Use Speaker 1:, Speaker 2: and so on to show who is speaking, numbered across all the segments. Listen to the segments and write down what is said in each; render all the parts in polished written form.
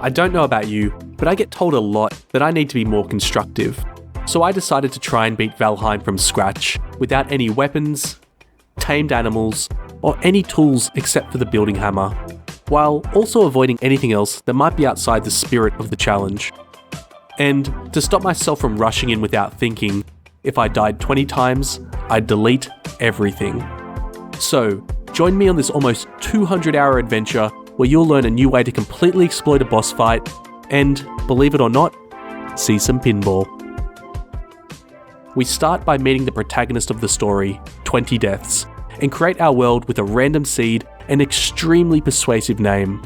Speaker 1: I don't know about you, but I get told a lot that I need to be more constructive. So I decided to try and beat Valheim from scratch, without any weapons, tamed animals, or any tools except for the building hammer, while also avoiding anything else that might be outside the spirit of the challenge. And to stop myself from rushing in without thinking, if I died 20 times, I'd delete everything. So, join me on this almost 200-hour adventure where you'll learn a new way to completely exploit a boss fight and, believe it or not, see some pinball. We start by meeting the protagonist of the story, 20 Deaths, and create our world with a random seed and extremely persuasive name.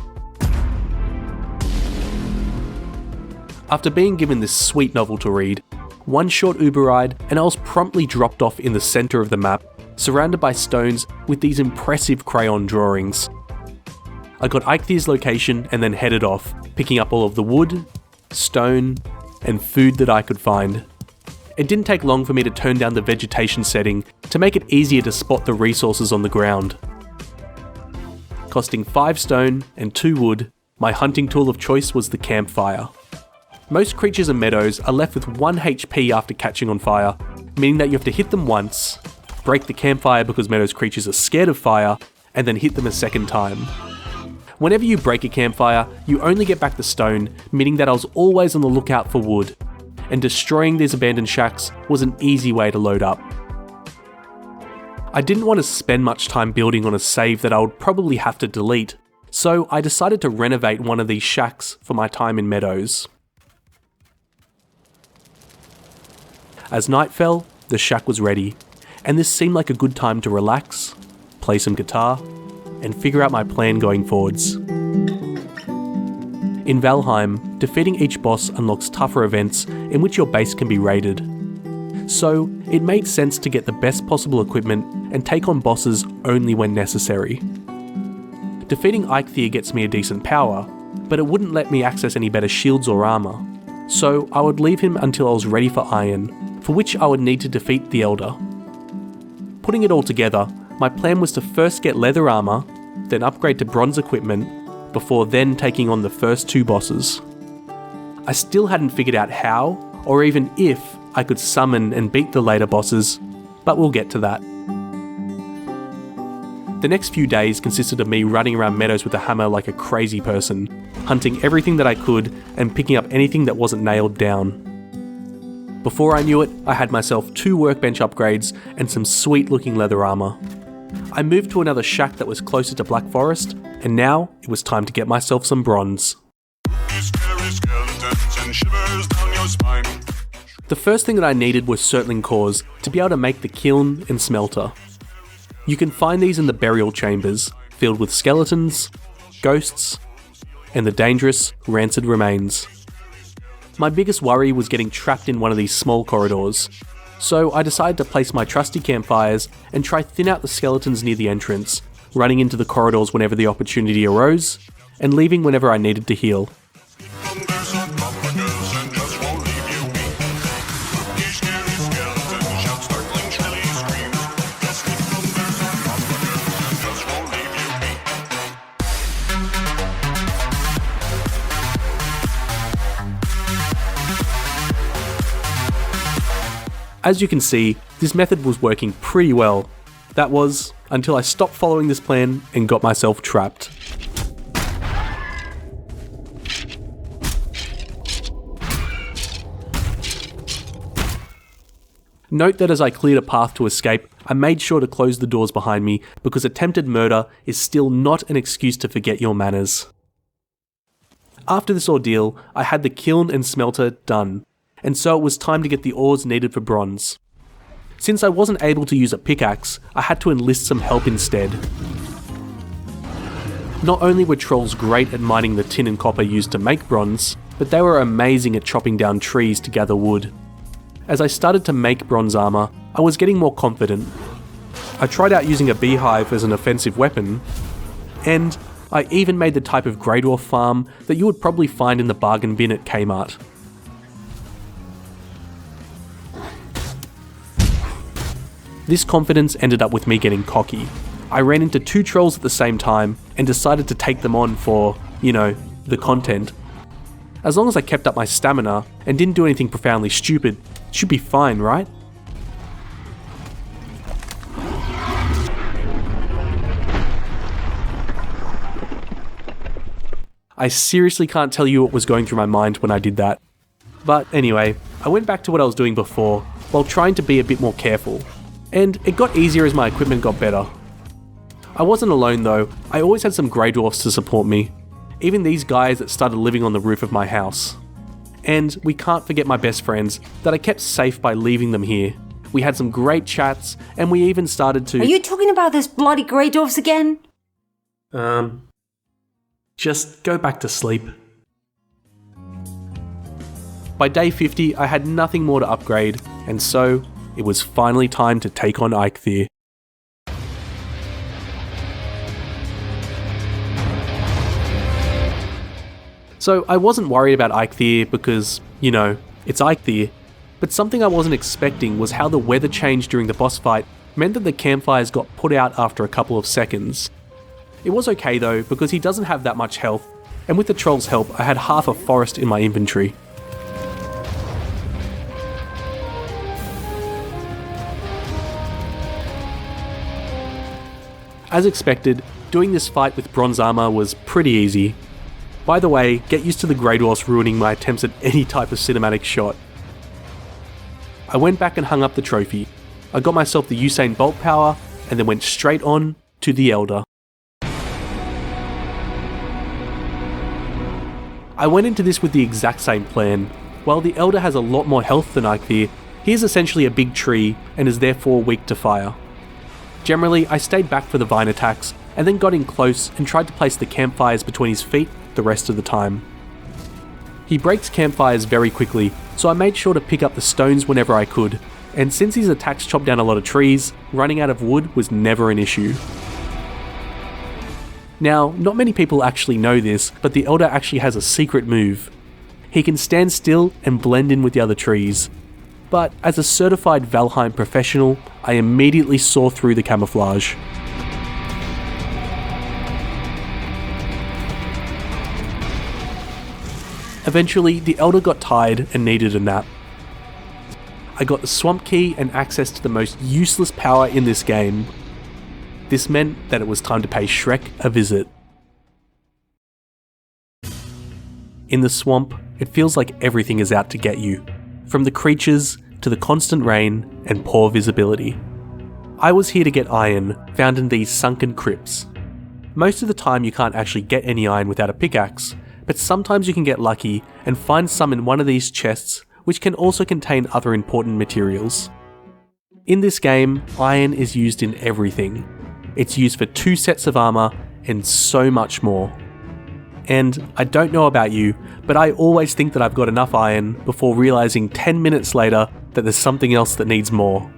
Speaker 1: After being given this sweet novel to read, one short Uber ride and I was promptly dropped off in the centre of the map, surrounded by stones with these impressive crayon drawings. I got Eichthier's location and then headed off, picking up all of the wood, stone, and food that I could find. It didn't take long for me to turn down the vegetation setting to make it easier to spot the resources on the ground. Costing 5 stone and 2 wood, my hunting tool of choice was the campfire. Most creatures in Meadows are left with 1 HP after catching on fire, meaning that you have to hit them once, break the campfire because Meadows creatures are scared of fire, and then hit them a second time. Whenever you break a campfire, you only get back the stone, meaning that I was always on the lookout for wood, and destroying these abandoned shacks was an easy way to load up. I didn't want to spend much time building on a save that I would probably have to delete, so I decided to renovate one of these shacks for my time in Meadows. As night fell, the shack was ready, and this seemed like a good time to relax, play some guitar, and figure out my plan going forwards. In Valheim, defeating each boss unlocks tougher events in which your base can be raided. So, it made sense to get the best possible equipment and take on bosses only when necessary. Defeating Eichthier gets me a decent power, but it wouldn't let me access any better shields or armour, so I would leave him until I was ready for iron, for which I would need to defeat the Elder. Putting it all together, my plan was to first get leather armour, then upgrade to bronze equipment, before then taking on the first 2 bosses. I still hadn't figured out how, or even if, I could summon and beat the later bosses, but we'll get to that. The next few days consisted of me running around Meadows with a hammer like a crazy person, hunting everything that I could and picking up anything that wasn't nailed down. Before I knew it, I had myself 2 workbench upgrades and some sweet looking leather armour. I moved to another shack that was closer to Black Forest, and now it was time to get myself some bronze. The first thing that I needed was Surtling cores to be able to make the kiln and smelter. You can find these in the burial chambers, filled with skeletons, ghosts, and the dangerous, rancid remains. My biggest worry was getting trapped in one of these small corridors, so I decided to place my trusty campfires and try thin out the skeletons near the entrance, running into the corridors whenever the opportunity arose, and leaving whenever I needed to heal. As you can see, this method was working pretty well. That was, until I stopped following this plan and got myself trapped. Note that as I cleared a path to escape, I made sure to close the doors behind me because attempted murder is still not an excuse to forget your manners. After this ordeal, I had the kiln and smelter done, and so it was time to get the ores needed for bronze. Since I wasn't able to use a pickaxe, I had to enlist some help instead. Not only were trolls great at mining the tin and copper used to make bronze, but they were amazing at chopping down trees to gather wood. As I started to make bronze armour, I was getting more confident. I tried out using a beehive as an offensive weapon, and I even made the type of grey dwarf farm that you would probably find in the bargain bin at Kmart. This confidence ended up with me getting cocky. I ran into 2 trolls at the same time and decided to take them on for, the content. As long as I kept up my stamina and didn't do anything profoundly stupid, it should be fine, right? I seriously can't tell you what was going through my mind when I did that. But anyway, I went back to what I was doing before, while trying to be a bit more careful. And it got easier as my equipment got better. I wasn't alone though, I always had some grey dwarfs to support me. Even these guys that started living on the roof of my house. And we can't forget my best friends, that I kept safe by leaving them here. We had some great chats, and we even started to—
Speaker 2: Are you talking about those bloody grey dwarfs again?
Speaker 1: Just go back to sleep. By day 50, I had nothing more to upgrade, and so it was finally time to take on Eikthyr. So I wasn't worried about Eikthyr because, you know, it's Eikthyr, but something I wasn't expecting was how the weather change during the boss fight meant that the campfires got put out after a couple of seconds. It was okay though, because he doesn't have that much health, and with the troll's help I had half a forest in my inventory. As expected, doing this fight with bronze armor was pretty easy. By the way, get used to the Grey Dwarfs ruining my attempts at any type of cinematic shot. I went back and hung up the trophy. I got myself the Usain Bolt power, and then went straight on to the Elder. I went into this with the exact same plan. While the Elder has a lot more health than Eikthyr, he is essentially a big tree and is therefore weak to fire. Generally, I stayed back for the vine attacks, and then got in close and tried to place the campfires between his feet the rest of the time. He breaks campfires very quickly, so I made sure to pick up the stones whenever I could, and since his attacks chop down a lot of trees, running out of wood was never an issue. Now, not many people actually know this, but the Elder actually has a secret move. He can stand still and blend in with the other trees. But as a certified Valheim professional, I immediately saw through the camouflage. Eventually, the Elder got tired and needed a nap. I got the swamp key and access to the most useless power in this game. This meant that it was time to pay Shrek a visit. In the swamp, it feels like everything is out to get you, from the creatures to the constant rain and poor visibility. I was here to get iron, found in these sunken crypts. Most of the time you can't actually get any iron without a pickaxe, but sometimes you can get lucky and find some in one of these chests, which can also contain other important materials. In this game, iron is used in everything. It's used for 2 sets of armor and so much more. And I don't know about you, but I always think that I've got enough iron before realizing 10 minutes later that there's something else that needs more.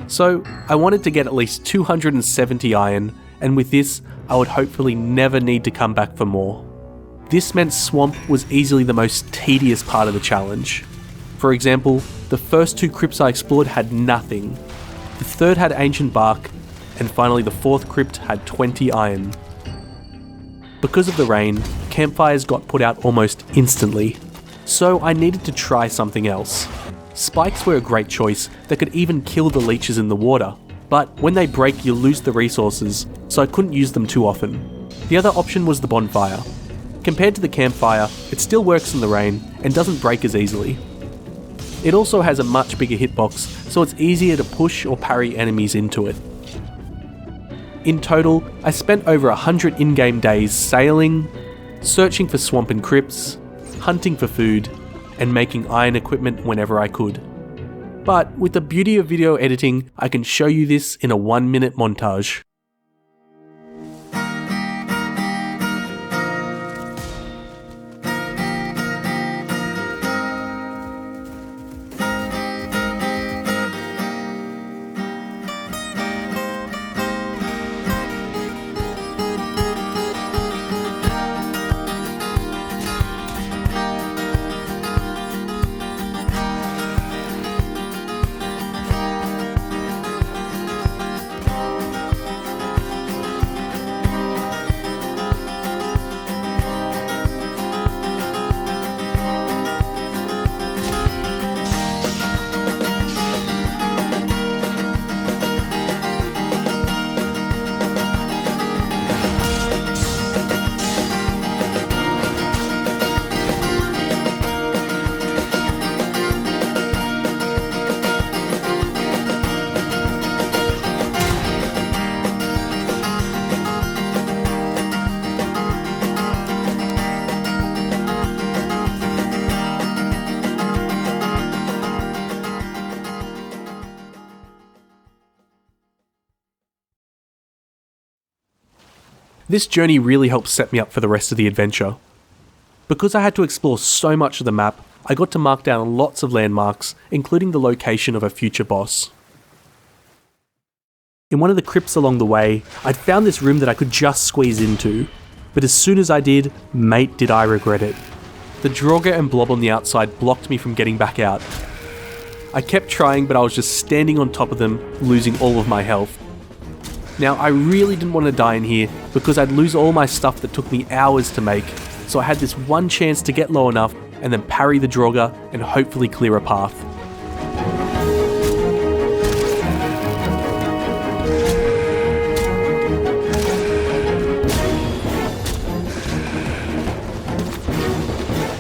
Speaker 1: So I wanted to get at least 270 iron, and with this, I would hopefully never need to come back for more. This meant Swamp was easily the most tedious part of the challenge. For example, the first 2 crypts I explored had nothing. The third had ancient bark, and finally the 4th crypt had 20 iron. Because of the rain, campfires got put out almost instantly, so I needed to try something else. Spikes were a great choice that could even kill the leeches in the water, but when they break you lose the resources, so I couldn't use them too often. The other option was the bonfire. Compared to the campfire, it still works in the rain and doesn't break as easily. It also has a much bigger hitbox, so it's easier to push or parry enemies into it. In total, I spent over 100 in-game days sailing, searching for swamp and crypts, hunting for food, and making iron equipment whenever I could. But with the beauty of video editing, I can show you this in a 1-minute montage. This journey really helped set me up for the rest of the adventure. Because I had to explore so much of the map, I got to mark down lots of landmarks, including the location of a future boss. In one of the crypts along the way, I'd found this room that I could just squeeze into, but as soon as I did, mate did I regret it. The Draugr and blob on the outside blocked me from getting back out. I kept trying, but I was just standing on top of them, losing all of my health. Now, I really didn't want to die in here because I'd lose all my stuff that took me hours to make, so I had this one chance to get low enough and then parry the Draugr and hopefully clear a path.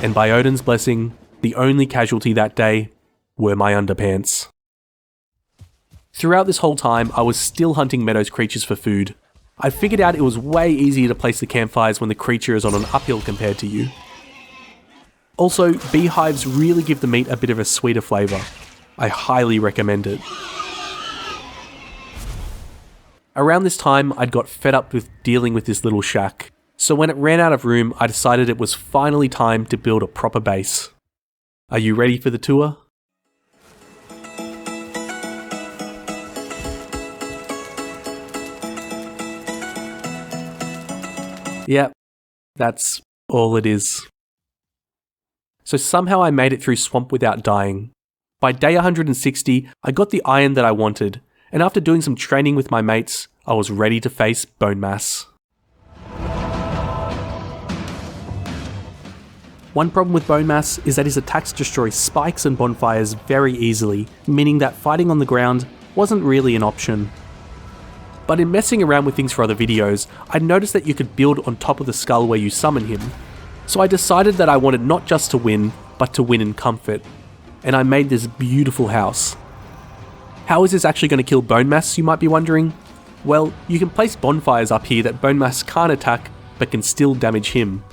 Speaker 1: And by Odin's blessing, the only casualty that day were my underpants. Throughout this whole time, I was still hunting Meadows creatures for food. I figured out it was way easier to place the campfires when the creature is on an uphill compared to you. Also, beehives really give the meat a bit of a sweeter flavour. I highly recommend it. Around this time, I'd got fed up with dealing with this little shack, so when it ran out of room, I decided it was finally time to build a proper base. Are you ready for the tour? Yep, that's all it is. So somehow I made it through Swamp without dying. By day 160, I got the iron that I wanted, and after doing some training with my mates, I was ready to face Bone Mass. One problem with Bone Mass is that his attacks destroy spikes and bonfires very easily, meaning that fighting on the ground wasn't really an option. But in messing around with things for other videos, I noticed that you could build on top of the skull where you summon him. So I decided that I wanted not just to win, but to win in comfort. And I made this beautiful house. How is this actually going to kill Bone Mass, you might be wondering? Well, you can place bonfires up here that Bone Mass can't attack, but can still damage him.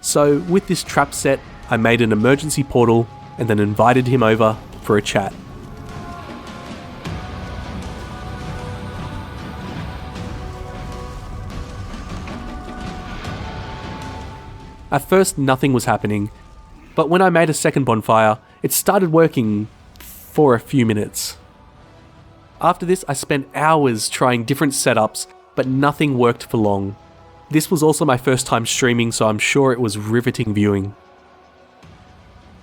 Speaker 1: So with this trap set, I made an emergency portal and then invited him over for a chat. At first, nothing was happening, but when I made a second bonfire, it started working for a few minutes. After this, I spent hours trying different setups, but nothing worked for long. This was also my first time streaming, so I'm sure it was riveting viewing.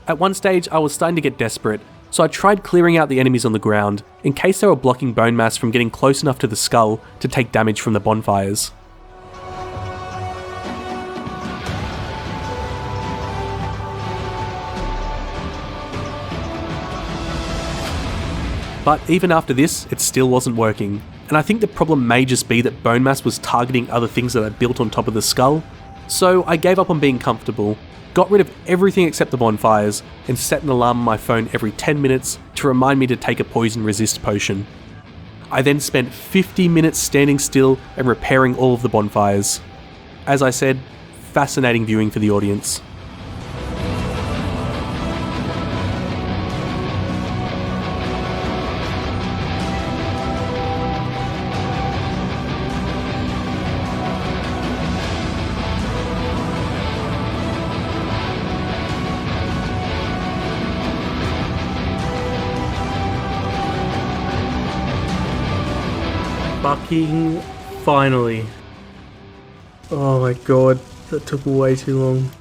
Speaker 1: At one stage, I was starting to get desperate, so I tried clearing out the enemies on the ground, in case they were blocking Bone Mass from getting close enough to the skull to take damage from the bonfires. But even after this, it still wasn't working, and I think the problem may just be that Bone Mass was targeting other things that I built on top of the skull, so I gave up on being comfortable, got rid of everything except the bonfires, and set an alarm on my phone every 10 minutes to remind me to take a poison resist potion. I then spent 50 minutes standing still and repairing all of the bonfires. As I said, fascinating viewing for the audience.
Speaker 3: Fucking finally. Oh my god, that took way too long.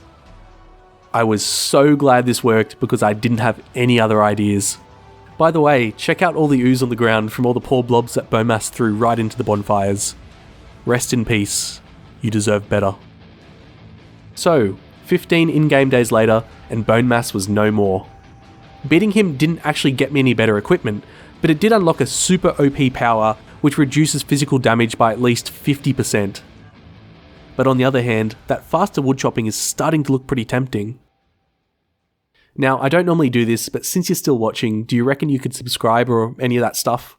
Speaker 1: I was so glad this worked because I didn't have any other ideas. By the way, check out all the ooze on the ground from all the poor blobs that Bone Mass threw right into the bonfires. Rest in peace. You deserve better. So, 15 in-game days later, and Bone Mass was no more. Beating him didn't actually get me any better equipment, but it did unlock a super OP power which reduces physical damage by at least 50%. But on the other hand, that faster wood chopping is starting to look pretty tempting. Now, I don't normally do this, but since you're still watching, do you reckon you could subscribe or any of that stuff?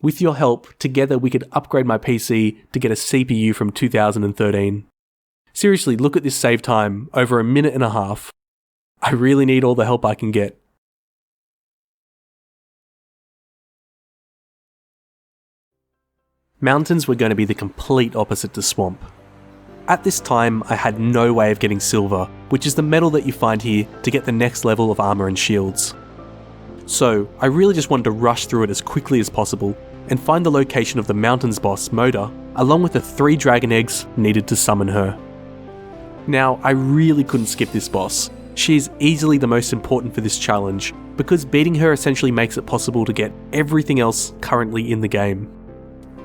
Speaker 1: With your help, together we could upgrade my PC to get a CPU from 2013. Seriously, look at this save time, over a minute and a half. I really need all the help I can get. Mountains were going to be the complete opposite to swamp. At this time, I had no way of getting silver, which is the metal that you find here to get the next level of armour and shields. So, I really just wanted to rush through it as quickly as possible and find the location of the mountains boss, Moda, along with the 3 dragon eggs needed to summon her. Now, I really couldn't skip this boss. She is easily the most important for this challenge, because beating her essentially makes it possible to get everything else currently in the game.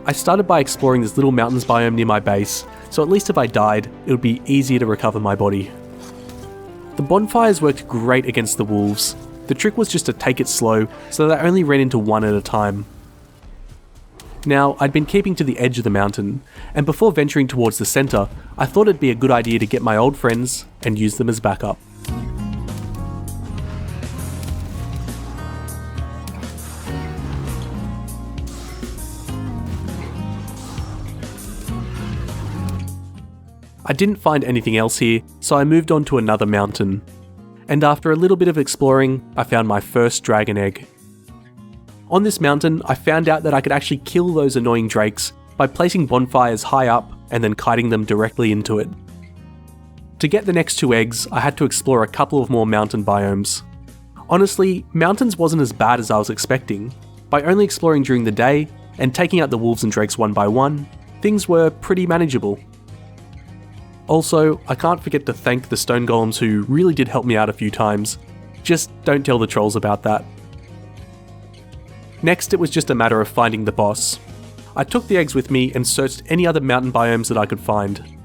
Speaker 1: I started by exploring this little mountains biome near my base, so at least if I died, it would be easier to recover my body. The bonfires worked great against the wolves. The trick was just to take it slow, so that I only ran into one at a time. Now, I'd been keeping to the edge of the mountain, and before venturing towards the centre, I thought it'd be a good idea to get my old friends and use them as backup. I didn't find anything else here, so I moved on to another mountain. And after a little bit of exploring, I found my first dragon egg. On this mountain, I found out that I could actually kill those annoying drakes by placing bonfires high up and then kiting them directly into it. To get the next 2 eggs, I had to explore a couple of more mountain biomes. Honestly, mountains wasn't as bad as I was expecting. By only exploring during the day and taking out the wolves and drakes one by one, things were pretty manageable. Also, I can't forget to thank the stone golems who really did help me out a few times. Just don't tell the trolls about that. Next, it was just a matter of finding the boss. I took the eggs with me and searched any other mountain biomes that I could find.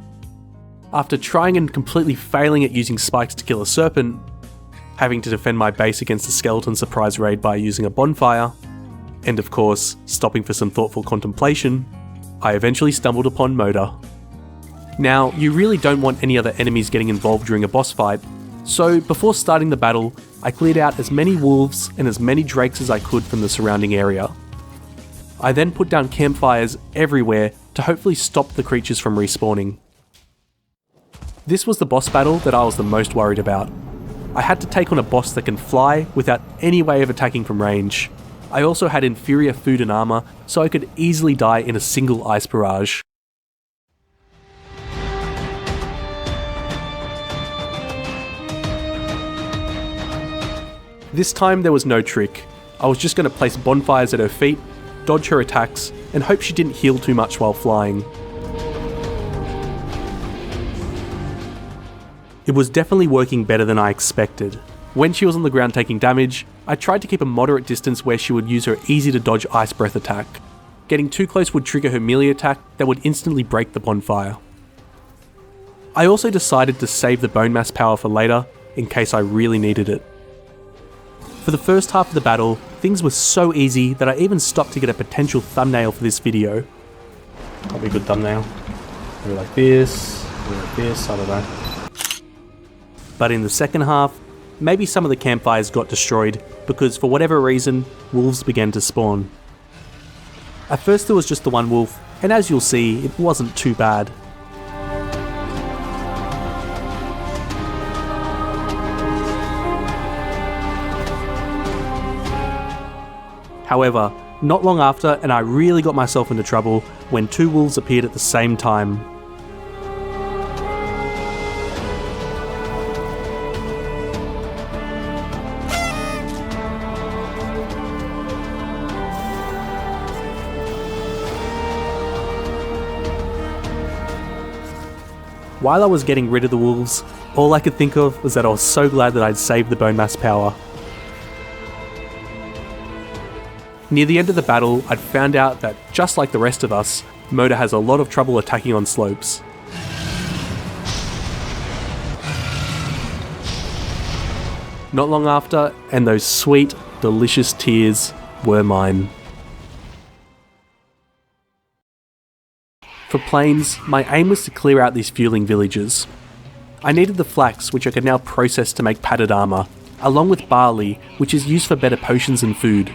Speaker 1: After trying and completely failing at using spikes to kill a serpent, having to defend my base against a skeleton surprise raid by using a bonfire, and of course, stopping for some thoughtful contemplation, I eventually stumbled upon Moda. Now, you really don't want any other enemies getting involved during a boss fight, so before starting the battle, I cleared out as many wolves and as many drakes as I could from the surrounding area. I then put down campfires everywhere to hopefully stop the creatures from respawning. This was the boss battle that I was the most worried about. I had to take on a boss that can fly without any way of attacking from range. I also had inferior food and armour, so I could easily die in a single ice barrage. This time there was no trick. I was just going to place bonfires at her feet, dodge her attacks, and hope she didn't heal too much while flying. It was definitely working better than I expected. When she was on the ground taking damage, I tried to keep a moderate distance where she would use her easy to dodge ice breath attack. Getting too close would trigger her melee attack that would instantly break the bonfire. I also decided to save the bone mass power for later, in case I really needed it. For the first half of the battle, things were so easy that I even stopped to get a potential thumbnail for this video. That'll be a good thumbnail. Maybe like this, I don't know. But in the second half, maybe some of the campfires got destroyed because for whatever reason, wolves began to spawn. At first there was just the one wolf, and as you'll see, it wasn't too bad. However, not long after, and I really got myself into trouble when 2 wolves appeared at the same time. While I was getting rid of the wolves, all I could think of was that I was so glad that I'd saved the bone mass power. Near the end of the battle, I'd found out that, just like the rest of us, Moda has a lot of trouble attacking on slopes. Not long after, and those sweet, delicious tears were mine. For plains, my aim was to clear out these fueling villages. I needed the flax, which I could now process to make padded armour, along with barley, which is used for better potions and food.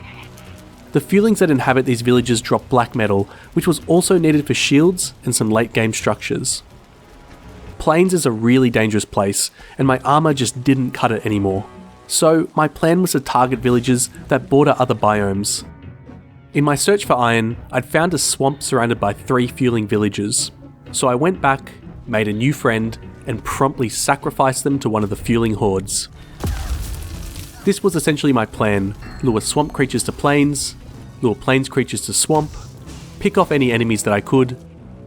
Speaker 1: The fuelings that inhabit these villages drop black metal, which was also needed for shields and some late game structures. Plains is a really dangerous place, and my armour just didn't cut it anymore. So my plan was to target villages that border other biomes. In my search for iron, I'd found a swamp surrounded by 3 fueling villagers, so I went back, made a new friend, and promptly sacrificed them to one of the fueling hordes. This was essentially my plan: lure swamp creatures to plains, lure plains creatures to swamp, pick off any enemies that I could,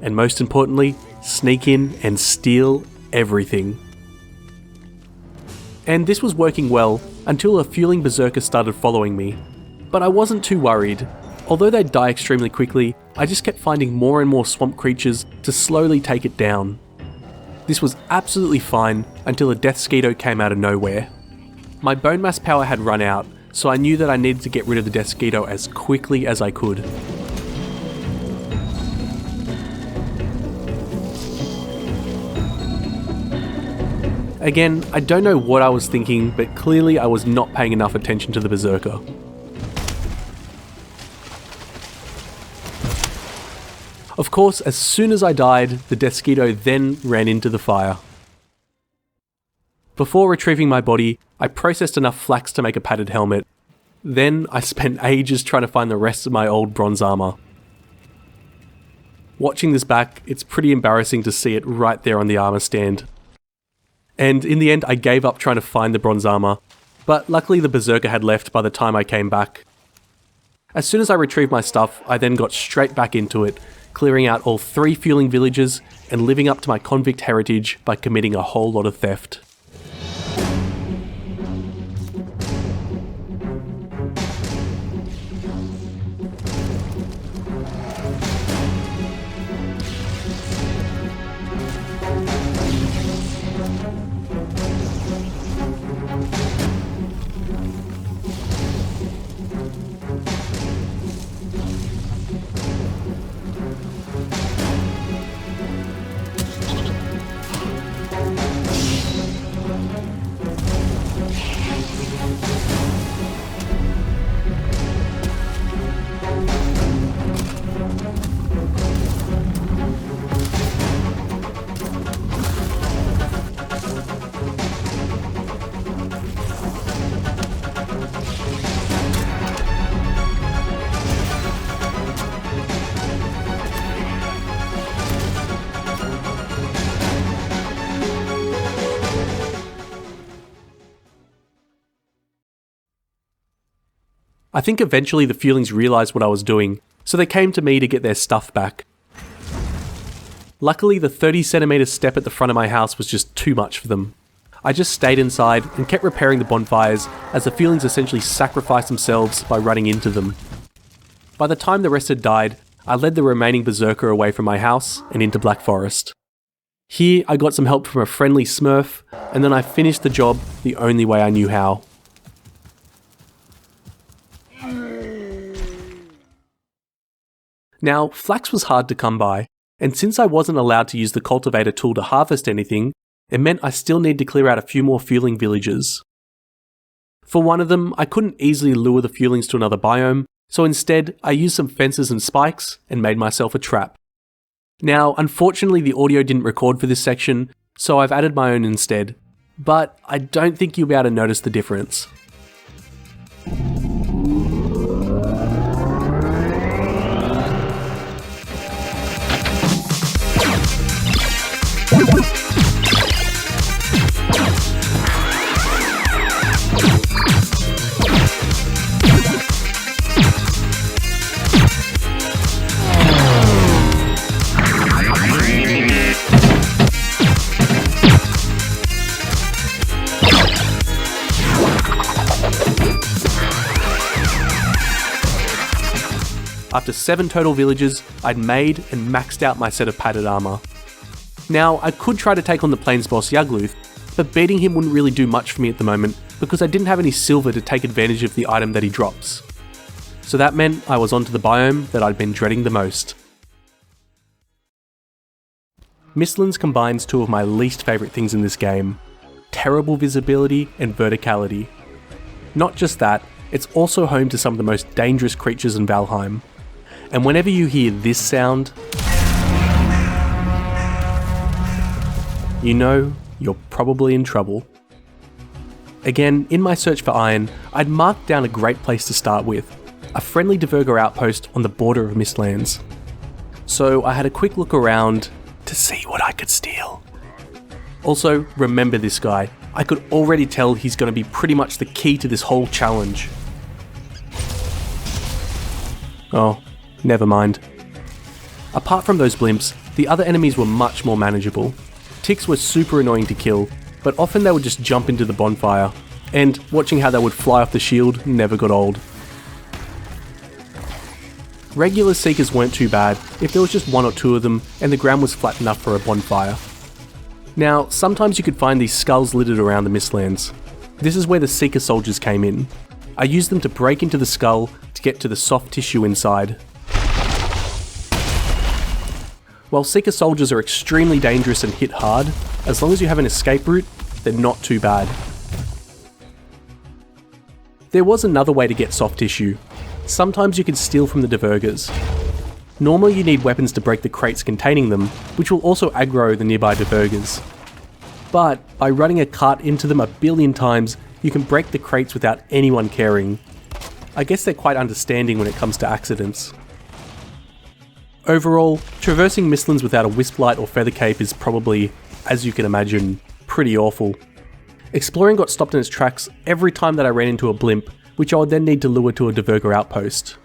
Speaker 1: and most importantly, sneak in and steal everything. And this was working well until a fueling berserker started following me. But I wasn't too worried. Although they'd die extremely quickly, I just kept finding more and more swamp creatures to slowly take it down. This was absolutely fine until a death skeeto came out of nowhere. My bone mass power had run out, so I knew that I needed to get rid of the death skeeto as quickly as I could. Again, I don't know what I was thinking, but clearly I was not paying enough attention to the berserker. Of course, as soon as I died, the death skeeto then ran into the fire. Before retrieving my body, I processed enough flax to make a padded helmet. Then I spent ages trying to find the rest of my old bronze armor. Watching this back, it's pretty embarrassing to see it right there on the armor stand. And in the end, I gave up trying to find the bronze armor, but luckily the berserker had left by the time I came back. As soon as I retrieved my stuff, I then got straight back into it, clearing out all 3 fueling villages and living up to my convict heritage by committing a whole lot of theft. I think eventually the Fuelings realised what I was doing, so they came to me to get their stuff back. Luckily, the 30cm step at the front of my house was just too much for them. I just stayed inside and kept repairing the bonfires as the Fuelings essentially sacrificed themselves by running into them. By the time the rest had died, I led the remaining berserker away from my house and into Black Forest. Here, I got some help from a friendly smurf, and then I finished the job the only way I knew how. Now, flax was hard to come by, and since I wasn't allowed to use the Cultivator tool to harvest anything, it meant I still need to clear out a few more fueling villages. For one of them, I couldn't easily lure the Fuelings to another biome, so instead I used some fences and spikes and made myself a trap. Now, unfortunately the audio didn't record for this section, so I've added my own instead, but I don't think you'll be able to notice the difference. After 7 total villages, I'd made and maxed out my set of padded armour. Now, I could try to take on the Plains boss Yugluth, but beating him wouldn't really do much for me at the moment because I didn't have any silver to take advantage of the item that he drops. So that meant I was onto the biome that I'd been dreading the most. Mistlands combines 2 of my least favourite things in this game: terrible visibility and verticality. Not just that, it's also home to some of the most dangerous creatures in Valheim. And whenever you hear this sound, you know you're probably in trouble. Again, in my search for iron, I'd marked down a great place to start with, a friendly Diverger outpost on the border of Mistlands. So I had a quick look around to see what I could steal. Also, remember this guy. I could already tell he's going to be pretty much the key to this whole challenge. Oh, never mind. Apart from those blimps, the other enemies were much more manageable. Ticks were super annoying to kill, but often they would just jump into the bonfire, and watching how they would fly off the shield never got old. Regular Seekers weren't too bad if there was just one or two of them and the ground was flat enough for a bonfire. Now, sometimes you could find these skulls littered around the Mistlands. This is where the Seeker soldiers came in. I used them to break into the skull to get to the soft tissue inside. While Seeker soldiers are extremely dangerous and hit hard, as long as you have an escape route, they're not too bad. There was another way to get soft tissue. Sometimes you could steal from the Divergers. Normally you need weapons to break the crates containing them, which will also aggro the nearby Divergers. But by running a cart into them a billion times, you can break the crates without anyone caring. I guess they're quite understanding when it comes to accidents. Overall, traversing Mistlands without a wisp light or feather cape is probably, as you can imagine, pretty awful. Exploring got stopped in its tracks every time that I ran into a blimp, which I would then need to lure to a Diverger outpost.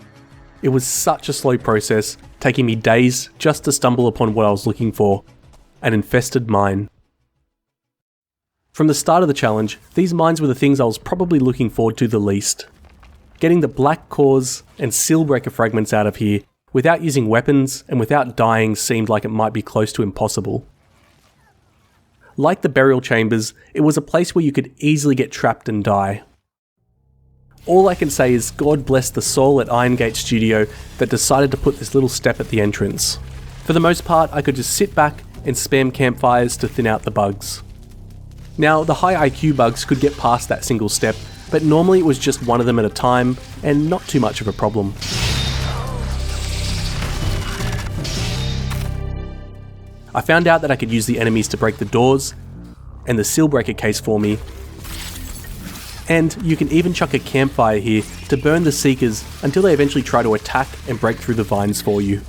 Speaker 1: It was such a slow process, taking me days just to stumble upon what I was looking for, an infested mine. From the start of the challenge, these mines were the things I was probably looking forward to the least. Getting the black cores and seal breaker fragments out of here without using weapons and without dying seemed like it might be close to impossible. Like the burial chambers, it was a place where you could easily get trapped and die. All I can say is God bless the soul at Irongate Studio that decided to put this little step at the entrance. For the most part, I could just sit back and spam campfires to thin out the bugs. Now, the high IQ bugs could get past that single step, but normally it was just one of them at a time, and not too much of a problem. I found out that I could use the enemies to break the doors, and the seal breaker case for me, and you can even chuck a campfire here to burn the Seekers until they eventually try to attack and break through the vines for you.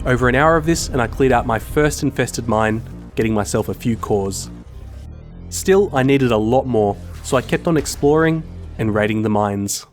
Speaker 1: Over an hour of this and I cleared out my first infested mine, getting myself a few cores. Still, I needed a lot more, so I kept on exploring and raiding the mines.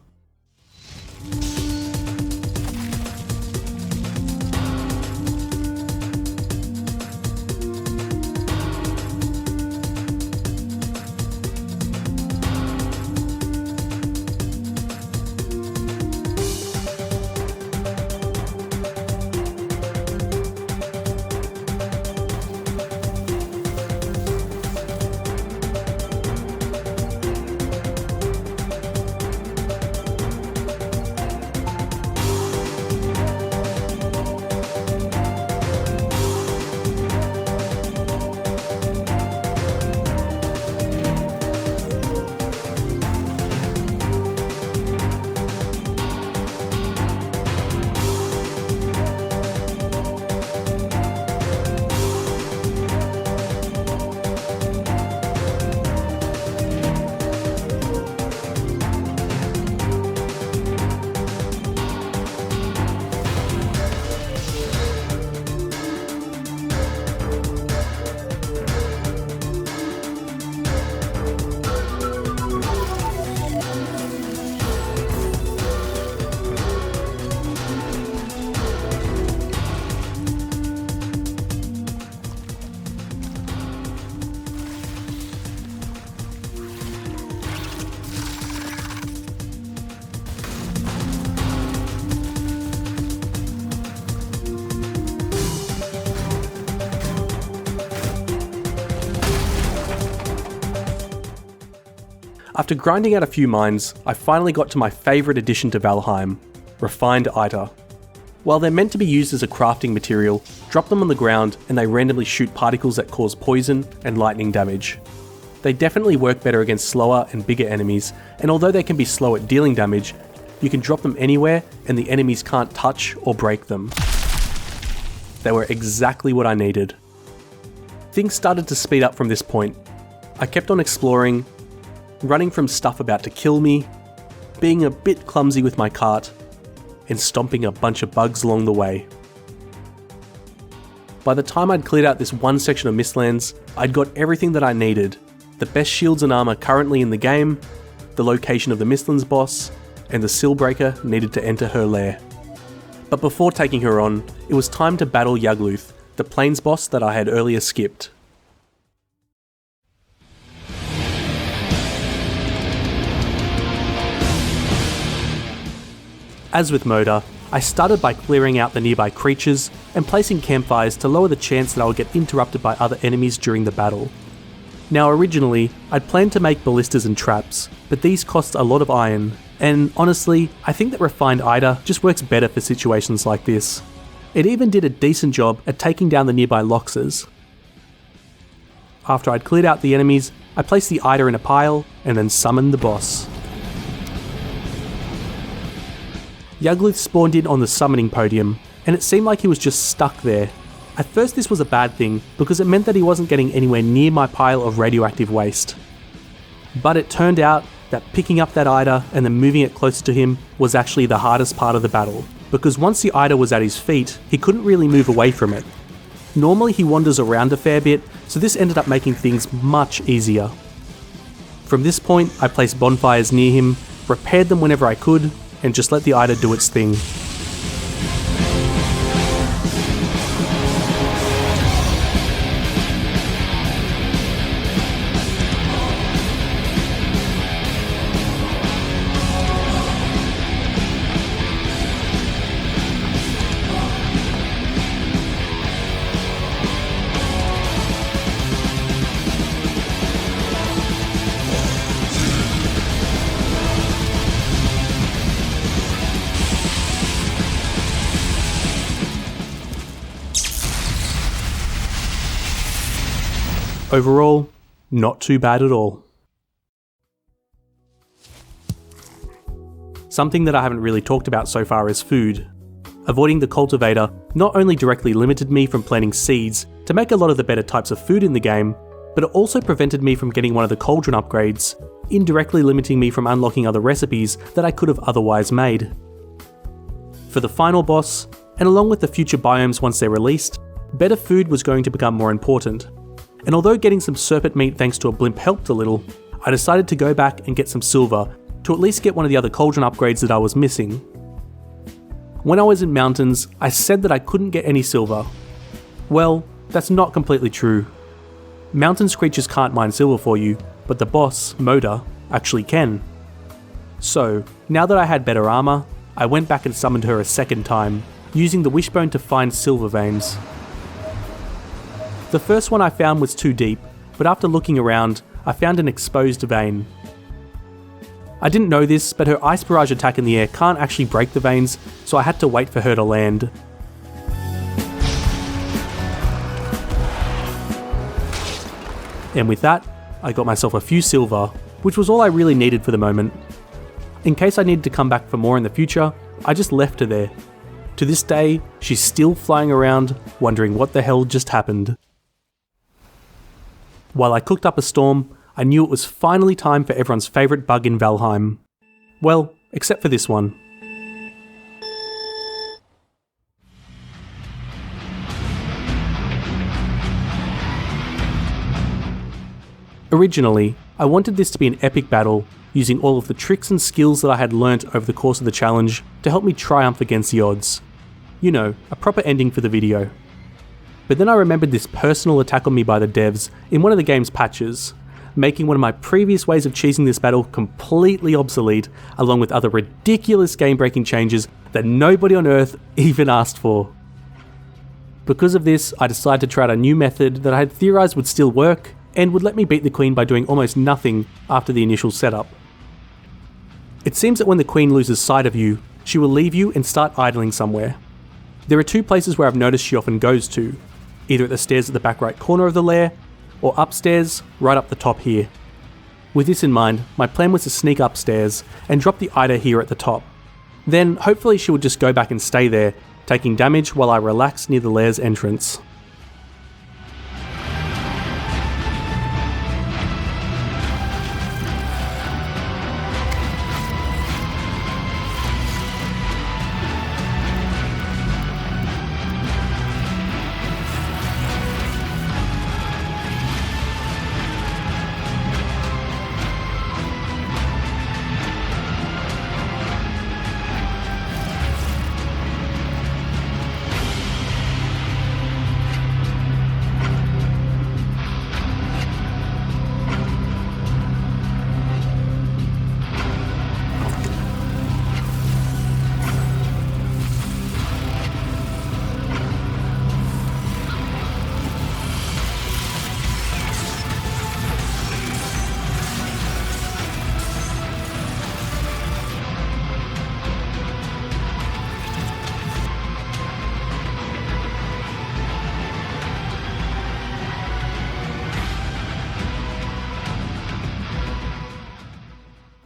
Speaker 1: After grinding out a few mines, I finally got to my favourite addition to Valheim, refined Iter. While they're meant to be used as a crafting material, drop them on the ground and they randomly shoot particles that cause poison and lightning damage. They definitely work better against slower and bigger enemies, and although they can be slow at dealing damage, you can drop them anywhere and the enemies can't touch or break them. They were exactly what I needed. Things started to speed up from this point. I kept on exploring, running from stuff about to kill me, being a bit clumsy with my cart, and stomping a bunch of bugs along the way. By the time I'd cleared out this one section of Mistlands, I'd got everything that I needed: the best shields and armour currently in the game, the location of the Mistlands boss, and the Sealbreaker needed to enter her lair. But before taking her on, it was time to battle Yugluth, the plains boss that I had earlier skipped. As with Moda, I started by clearing out the nearby creatures and placing campfires to lower the chance that I would get interrupted by other enemies during the battle. Now originally, I'd planned to make ballistas and traps, but these cost a lot of iron, and honestly, I think that refined Ida just works better for situations like this. It even did a decent job at taking down the nearby Loxers. After I'd cleared out the enemies, I placed the Ida in a pile and then summoned the boss. Yugluth spawned in on the summoning podium, and it seemed like he was just stuck there. At first this was a bad thing, because it meant that he wasn't getting anywhere near my pile of radioactive waste. But it turned out that picking up that Ida and then moving it closer to him was actually the hardest part of the battle, because once the Ida was at his feet, he couldn't really move away from it. Normally he wanders around a fair bit, so this ended up making things much easier. From this point, I placed bonfires near him, repaired them whenever I could, and just let the Ida do its thing. Overall, not too bad at all. Something that I haven't really talked about so far is food. Avoiding the Cultivator not only directly limited me from planting seeds to make a lot of the better types of food in the game, but it also prevented me from getting one of the cauldron upgrades, indirectly limiting me from unlocking other recipes that I could have otherwise made. For the final boss, and along with the future biomes once they're released, better food was going to become more important. And although getting some serpent meat thanks to a blimp helped a little, I decided to go back and get some silver to at least get one of the other cauldron upgrades that I was missing. When I was in Mountains, I said that I couldn't get any silver. Well, that's not completely true. Mountains creatures can't mine silver for you, but the boss, Moda, actually can. So, now that I had better armour, I went back and summoned her a second time, using the wishbone to find silver veins. The first one I found was too deep, but after looking around, I found an exposed vein. I didn't know this, but her ice barrage attack in the air can't actually break the veins, so I had to wait for her to land. And with that, I got myself a few silver, which was all I really needed for the moment. In case I needed to come back for more in the future, I just left her there. To this day, she's still flying around, wondering what the hell just happened. While I cooked up a storm, I knew it was finally time for everyone's favourite bug in Valheim. Well, except for this one. Originally, I wanted this to be an epic battle, using all of the tricks and skills that I had learnt over the course of the challenge to help me triumph against the odds. You know, a proper ending for the video. But then I remembered this personal attack on me by the devs in one of the game's patches, making one of my previous ways of cheesing this battle completely obsolete, along with other ridiculous game-breaking changes that nobody on Earth even asked for. Because of this, I decided to try out a new method that I had theorised would still work, and would let me beat the Queen by doing almost nothing after the initial setup. It seems that when the Queen loses sight of you, she will leave you and start idling somewhere. There are two places where I've noticed she often goes to, either at the stairs at the back right corner of the lair, or upstairs, right up the top here. With this in mind, my plan was to sneak upstairs and drop the Ida here at the top. Then, hopefully she would just go back and stay there, taking damage while I relax near the lair's entrance.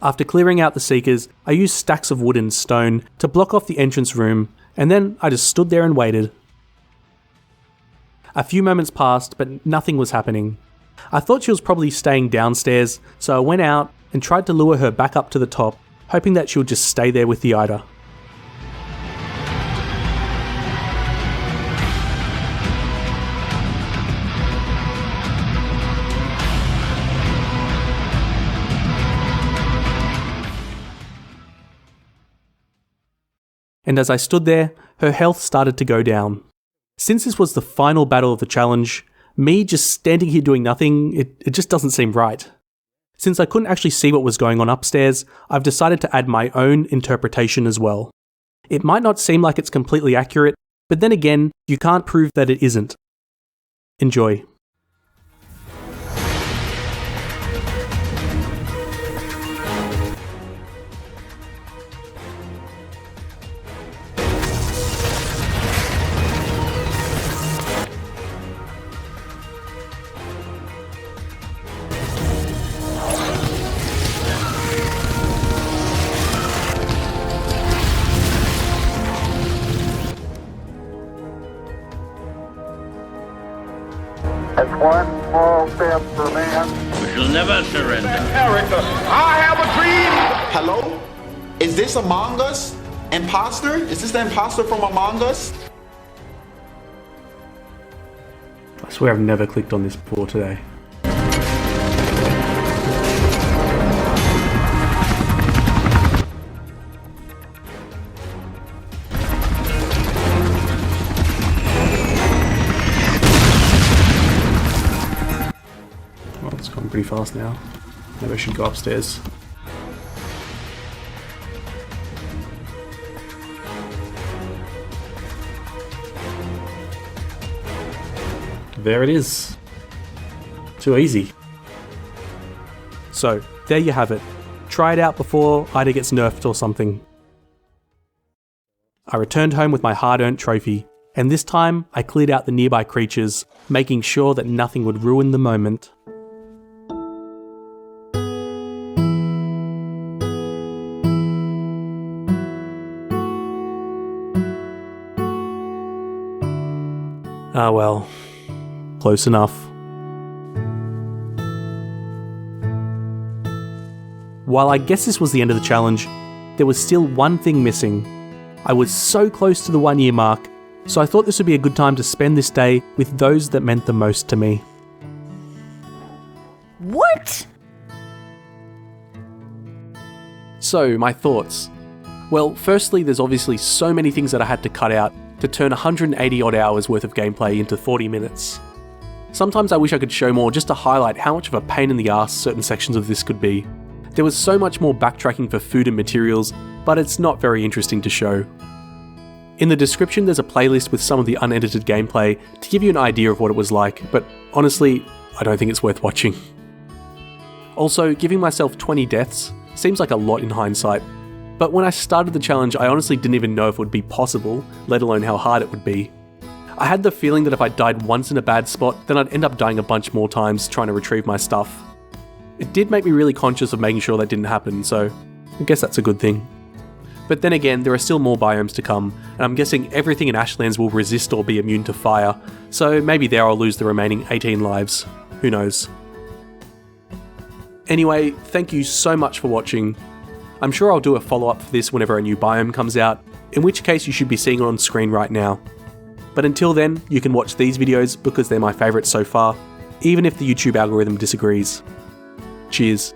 Speaker 1: After clearing out the seekers, I used stacks of wood and stone to block off the entrance room, and then I just stood there and waited. A few moments passed, but nothing was happening. I thought she was probably staying downstairs, so I went out and tried to lure her back up to the top, hoping that she would just stay there with the Ida. And as I stood there, her health started to go down. Since this was the final battle of the challenge, me just standing here doing nothing, it just doesn't seem right. Since I couldn't actually see what was going on upstairs, I've decided to add my own interpretation as well. It might not seem like it's completely accurate, but then again, you can't prove that it isn't. Enjoy.
Speaker 4: It's one small step for man.
Speaker 5: We shall never surrender.
Speaker 4: Character, I have a dream.
Speaker 6: Hello? Is this Among Us? Imposter? Is this the imposter from Among Us?
Speaker 1: I swear I've never clicked on this before today. Well, it's gone pretty fast now. Maybe I should go upstairs. There it is. Too easy. So, there you have it. Try it out before Ida gets nerfed or something. I returned home with my hard-earned trophy, and this time I cleared out the nearby creatures, making sure that nothing would ruin the moment. Ah well. Close enough. While I guess this was the end of the challenge, there was still one thing missing. I was so close to the 1 year mark, so I thought this would be a good time to spend this day with those that meant the most to me.
Speaker 2: What?
Speaker 1: So, my thoughts. Well, firstly, there's obviously so many things that I had to cut out to turn 180 odd hours worth of gameplay into 40 minutes. Sometimes I wish I could show more just to highlight how much of a pain in the ass certain sections of this could be. There was so much more backtracking for food and materials, but it's not very interesting to show. In the description there's a playlist with some of the unedited gameplay to give you an idea of what it was like, but honestly, I don't think it's worth watching. Also, giving myself 20 deaths seems like a lot in hindsight, but when I started the challenge I honestly didn't even know if it would be possible, let alone how hard it would be. I had the feeling that if I died once in a bad spot, then I'd end up dying a bunch more times trying to retrieve my stuff. It did make me really conscious of making sure that didn't happen, so I guess that's a good thing. But then again, there are still more biomes to come, and I'm guessing everything in Ashlands will resist or be immune to fire, so maybe there I'll lose the remaining 18 lives. Who knows? Anyway, thank you so much for watching. I'm sure I'll do a follow-up for this whenever a new biome comes out, in which case you should be seeing it on screen right now. But until then, you can watch these videos because they're my favourites so far, even if the YouTube algorithm disagrees. Cheers.